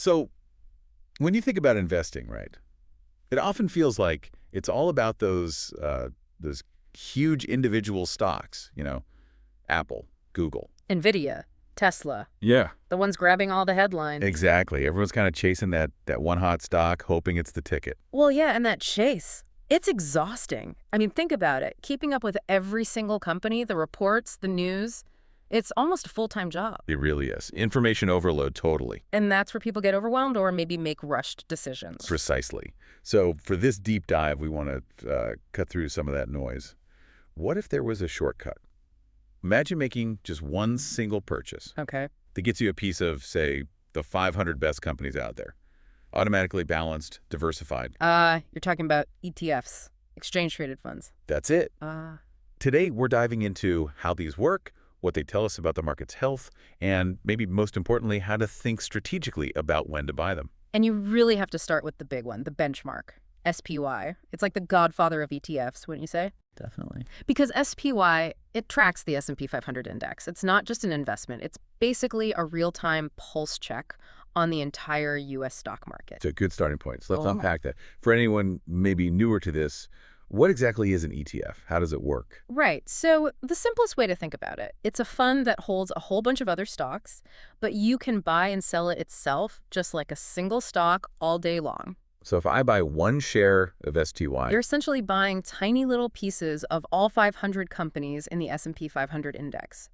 So when you think about investing, right, it often feels like it's all about those huge individual stocks, Apple, Google. NVIDIA, Tesla, Yeah. the ones grabbing all the headlines. Exactly. Everyone's kind of chasing that one hot stock, hoping it's the ticket. Well, yeah, and that chase. It's exhausting. I mean, think about it. Keeping up with every single company, the reports, the news, it's almost a full-time job. It really is. Information overload, totally. And that's where people get overwhelmed or maybe make rushed decisions. Precisely. So for this deep dive, we want to cut through some of that noise. What if there was a shortcut? Imagine making just one single purchase Okay. that gets you a piece of, say, the 500 best companies out there. Automatically balanced, diversified. You're talking about ETFs, exchange-traded funds. That's it. Today, we're diving into how these work, what they tell us about the market's health, and maybe most importantly, how to think strategically about when to buy them. And you really have to start with the big one, the benchmark, SPY. It's like the godfather of ETFs, wouldn't you say? Definitely. Because SPY, it tracks the S&P 500 index. It's not just an investment. It's basically a real-time pulse check on the entire U.S. stock market. It's a good starting point. So let's unpack that. For anyone maybe newer to this, what exactly is an ETF? How does it work? Right. So the simplest way to think about it, it's a fund that holds a whole bunch of other stocks, but you can buy and sell it itself just like a single stock all day long. So if I buy one share of STY, You're essentially buying tiny little pieces of all 500 companies in the S&P 500 index.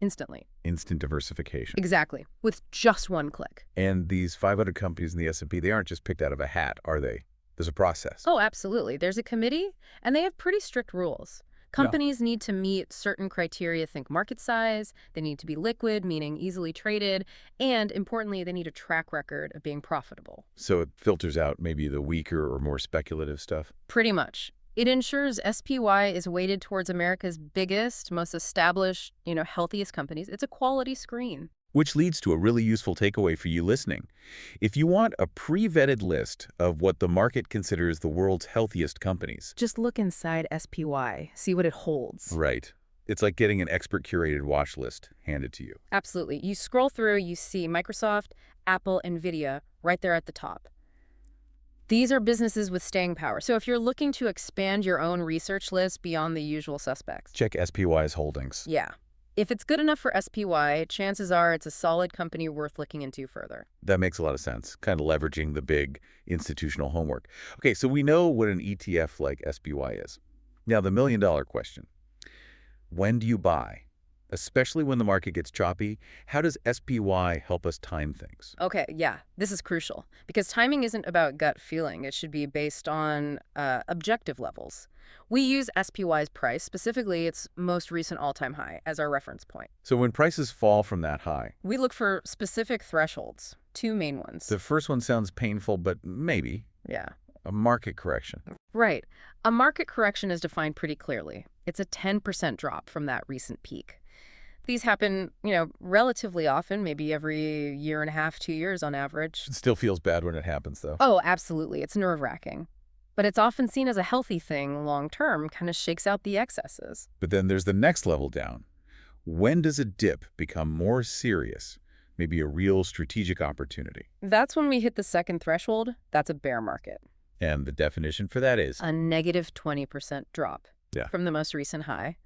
Instantly. instant diversification. Exactly. With just one click. And these 500 companies in the S&P, they aren't just picked out of a hat, are they? There's a process. Oh, absolutely. There's a committee, and they have pretty strict rules. Companies need to meet certain criteria. Think market size, they need to be liquid, meaning easily traded, and importantly, they need a track record of being profitable. So it filters out maybe the weaker or more speculative stuff? Pretty much. It ensures SPY is weighted towards America's biggest, most established, healthiest companies. It's a quality screen. Which leads to a really useful takeaway for you listening. If you want a pre-vetted list of what the market considers the world's healthiest companies. Just look inside SPY, see what it holds. Right. It's like getting an expert-curated watch list handed to you. Absolutely. You scroll through, you see Microsoft, Apple, NVIDIA right there at the top. These are businesses with staying power. So if you're looking to expand your own research list beyond the usual suspects. Check SPY's holdings. Yeah. If it's good enough for SPY, chances are it's a solid company worth looking into further. That makes a lot of sense, kind of leveraging the big institutional homework. Okay, so we know what an ETF like SPY is. Now, the million-dollar question. When do you buy? Especially when the market gets choppy, how does SPY help us time things? Okay, yeah, this is crucial because timing isn't about gut feeling. It should be based on objective levels. We use SPY's price, specifically its most recent all-time high, as our reference point. So when prices fall from that high, We look for specific thresholds, two main ones. the first one sounds painful, but maybe Yeah. a market correction. Right. A market correction is defined pretty clearly. It's a 10% drop from that recent peak. These happen, relatively often, maybe every year and a half, 2 years on average. It still feels bad when it happens, though. Oh, absolutely. It's nerve-wracking. But it's often seen as a healthy thing long-term, kind of shakes out the excesses. But then there's the next level down. When does a dip become more serious? Maybe a real strategic opportunity. That's when we hit the second threshold. That's a bear market. And the definition for that is? A negative 20% drop from the most recent high.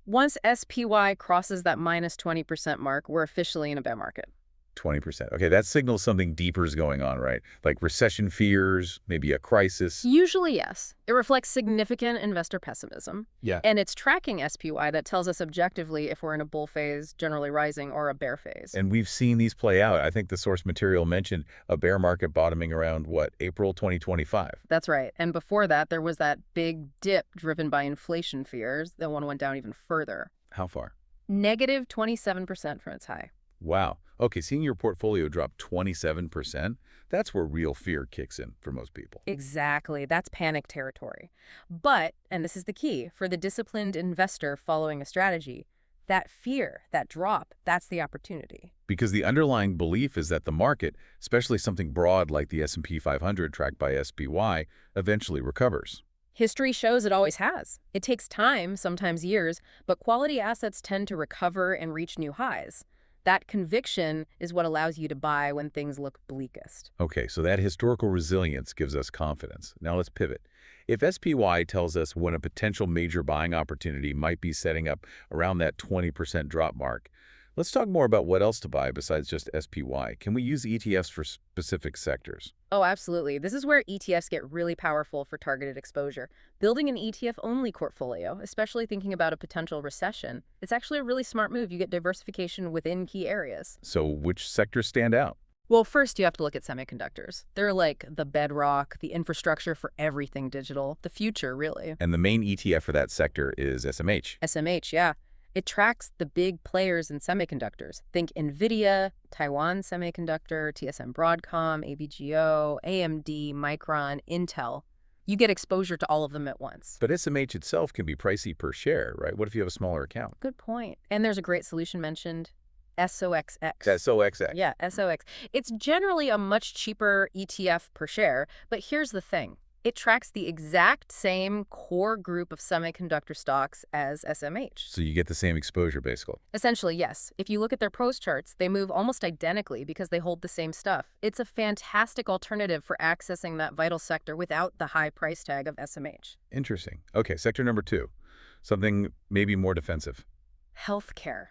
Once SPY crosses that minus 20% mark, we're officially in a bear market. 20%. Okay, that signals something deeper is going on, right? Like recession fears, maybe a crisis. Usually, yes. It reflects significant investor pessimism. Yeah. And it's tracking SPY that tells us objectively if we're in a bull phase, generally rising, or a bear phase. And we've seen these play out. I think the source material mentioned a bear market bottoming around, April 2025. That's right. And before that, there was that big dip driven by inflation fears. That one went down even further. How far? Negative 27% from its high. Wow. Okay, seeing your portfolio drop 27%, that's where real fear kicks in for most people. Exactly. That's panic territory. But, and this is the key, for the disciplined investor following a strategy, that fear, that drop, that's the opportunity. Because the underlying belief is that the market, especially something broad like the S&P 500 tracked by SPY, eventually recovers. History shows it always has. It takes time, sometimes years, but quality assets tend to recover and reach new highs. That conviction is what allows you to buy when things look bleakest. Okay, so that historical resilience gives us confidence. Now let's pivot. If SPY tells us when a potential major buying opportunity might be setting up around that 20% drop mark, let's talk more about what else to buy besides just SPY. Can we use ETFs for specific sectors? Oh, absolutely. This is where ETFs get really powerful for targeted exposure. Building an ETF-only portfolio, especially thinking about a potential recession, it's actually a really smart move. You get diversification within key areas. So which sectors stand out? Well, first you have to look at semiconductors. They're like the bedrock, the infrastructure for everything digital, the future, really. And the main ETF for that sector is SMH. SMH, yeah. It tracks the big players in semiconductors. Think NVIDIA, Taiwan Semiconductor, TSM Broadcom, ABGO, AMD, Micron, Intel. You get exposure to all of them at once. But SMH itself can be pricey per share, right? What if you have a smaller account? Good point. And there's a great solution mentioned, SOXX. SOXX. Yeah, SOX. It's generally a much cheaper ETF per share, but here's the thing. It tracks the exact same core group of semiconductor stocks as SMH. So you get the same exposure, basically. Essentially, yes. If you look at their pros charts, they move almost identically because they hold the same stuff. It's a fantastic alternative for accessing that vital sector without the high price tag of SMH. Interesting. Okay, sector number 2. Something maybe more defensive. Healthcare.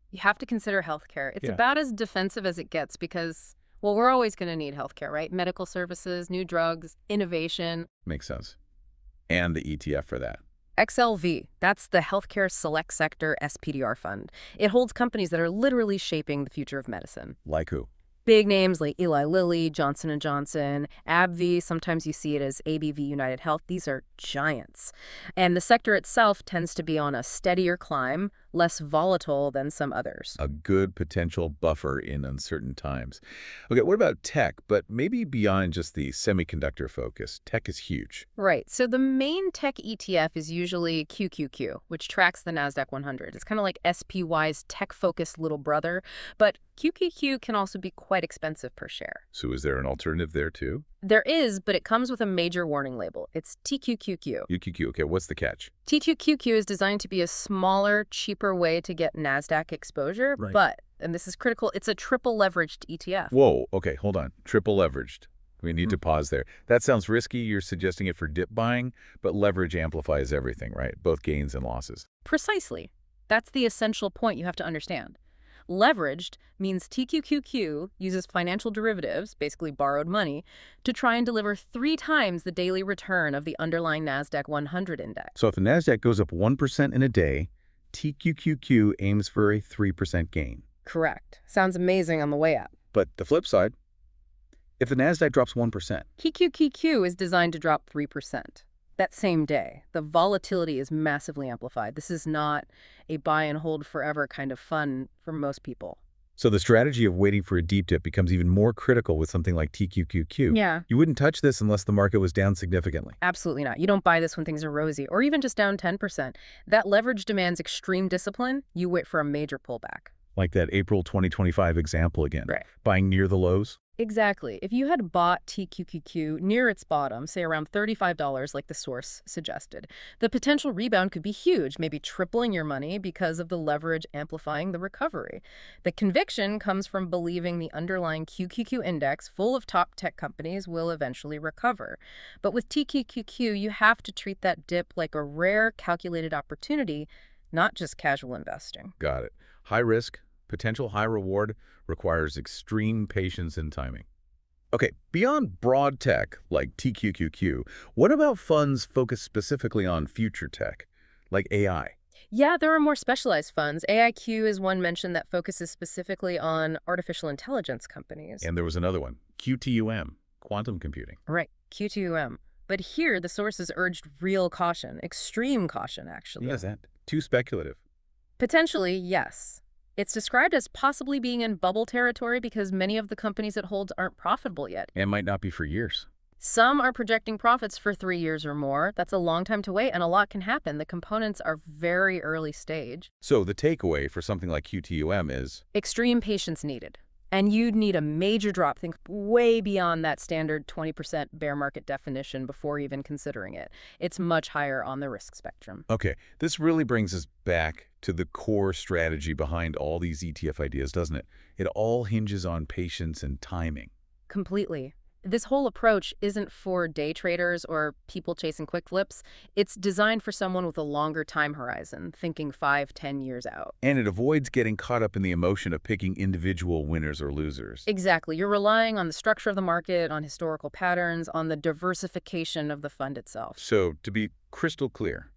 You have to consider healthcare. It's Yeah. about as defensive as it gets because, well, we're always going to need healthcare, right? Medical services, new drugs, innovation. Makes sense. And the ETF for that. XLV, that's the Healthcare Select Sector SPDR fund. It holds companies that are literally shaping the future of medicine. Like who? Big names like Eli Lilly, Johnson & Johnson, AbbVie, sometimes you see it as ABV United Health. These are giants. And the sector itself tends to be on a steadier climb, less volatile than some others. A good potential buffer in uncertain times. Okay, what about tech? But maybe beyond just the semiconductor focus. Tech is huge. Right. So the main tech ETF is usually QQQ, which tracks the NASDAQ 100. It's kind of like SPY's tech-focused little brother, but QQQ can also be quite expensive per share. So is there an alternative there too? There is, but it comes with a major warning label. It's TQQQ. QQQ, okay, what's the catch? TQQQ is designed to be a smaller, cheaper way to get NASDAQ exposure, Right. but, and this is critical, it's a triple leveraged ETF. Whoa, okay, hold on. Triple leveraged. We need to pause there. That sounds risky. You're suggesting it for dip buying, but leverage amplifies everything, right? Both gains and losses. Precisely. That's the essential point you have to understand. Leveraged means TQQQ uses financial derivatives, basically borrowed money, to try and deliver 3 times the daily return of the underlying NASDAQ 100 index. So if the NASDAQ goes up 1% in a day, TQQQ aims for a 3% gain. Correct. Sounds amazing on the way up. But the flip side, if the NASDAQ drops 1%, QQQQ is designed to drop 3%. That same day, the volatility is massively amplified. This is not a buy and hold forever kind of fun for most people. so the strategy of waiting for a deep dip becomes even more critical with something like TQQQ. Yeah. You wouldn't touch this unless the market was down significantly. Absolutely not. You don't buy this when things are rosy, or even just down 10%. That leverage demands extreme discipline. You wait for a major pullback. Like that April 2025 example again. Right. Buying near the lows. Exactly. If you had bought TQQQ near its bottom, say around $35 like the source suggested, the potential rebound could be huge, maybe tripling your money because of the leverage amplifying the recovery. The conviction comes from believing the underlying QQQ index, full of top tech companies, will eventually recover. But with TQQQ, you have to treat that dip like a rare, calculated opportunity, not just casual investing. Got it. High risk, potential high reward requires extreme patience and timing. Okay, beyond broad tech like TQQQ, what about funds focused specifically on future tech, like AI? Yeah, there are more specialized funds. AIQ is one mentioned that focuses specifically on artificial intelligence companies. And there was another one, QTUM, quantum computing. Right, QTUM. But here, the sources urged real caution, extreme caution, actually. Is that too speculative? Potentially, yes. It's described as possibly being in bubble territory because many of the companies it holds aren't profitable yet. And might not be for years. Some are projecting profits for 3 years or more. That's a long time to wait, and a lot can happen. The components are very early stage. So the takeaway for something like QTUM is Extreme patience needed. And you'd need a major drop, think way beyond that standard 20% bear market definition before even considering it. It's much higher on the risk spectrum. Okay, this really brings us back to the core strategy behind all these ETF ideas, doesn't it? It all hinges on patience and timing. Completely. This whole approach isn't for day traders or people chasing quick flips. It's designed for someone with a longer time horizon, thinking 5, 10 years out. And it avoids getting caught up in the emotion of picking individual winners or losers. Exactly. You're relying on the structure of the market, on historical patterns, on the diversification of the fund itself. So, to be crystal clear,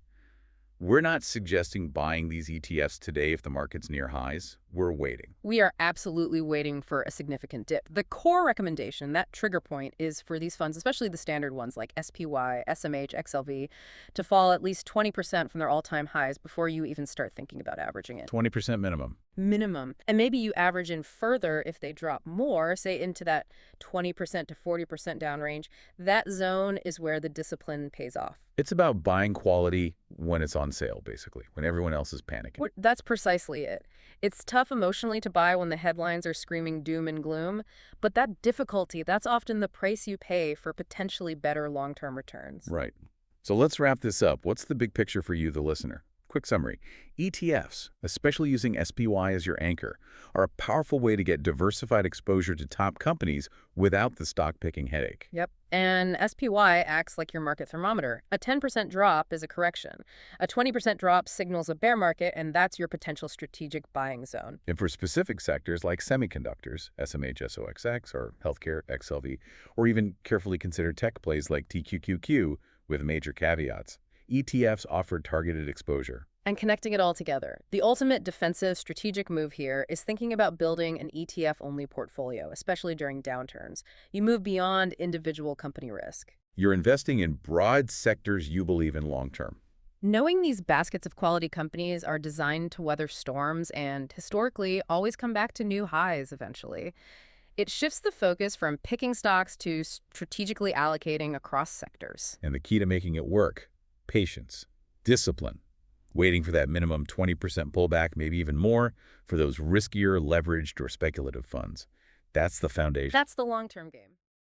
we're not suggesting buying these ETFs today if the market's near highs. We're waiting. We are absolutely waiting for a significant dip. The core recommendation, that trigger point, is for these funds, especially the standard ones like SPY, SMH, XLV, to fall at least 20% from their all-time highs before you even start thinking about averaging it. 20% minimum. Minimum. And maybe you average in further if they drop more, say into that 20% to 40% down range. That zone is where the discipline pays off. It's about buying quality when it's on sale, basically, when everyone else is panicking. That's precisely it. It's tough emotionally to buy when the headlines are screaming doom and gloom, but that difficulty, that's often the price you pay for potentially better long-term returns. Right. So let's wrap this up. What's the big picture for you, the listener? Quick summary. ETFs, especially using SPY as your anchor, are a powerful way to get diversified exposure to top companies without the stock-picking headache. Yep. And SPY acts like your market thermometer. A 10% drop is a correction. A 20% drop signals a bear market, and that's your potential strategic buying zone. And for specific sectors like semiconductors, SMH SOXX, or healthcare XLV, or even carefully considered tech plays like TQQQ with major caveats, ETFs offer targeted exposure. And connecting it all together. The ultimate defensive strategic move here is thinking about building an ETF-only portfolio, especially during downturns. You move beyond individual company risk. You're investing in broad sectors you believe in long-term. Knowing these baskets of quality companies are designed to weather storms and, historically, always come back to new highs eventually, it shifts the focus from picking stocks to strategically allocating across sectors. And the key to making it work: patience, discipline, waiting for that minimum 20% pullback, maybe even more, for those riskier, leveraged, or speculative funds. That's the foundation. That's the long-term game.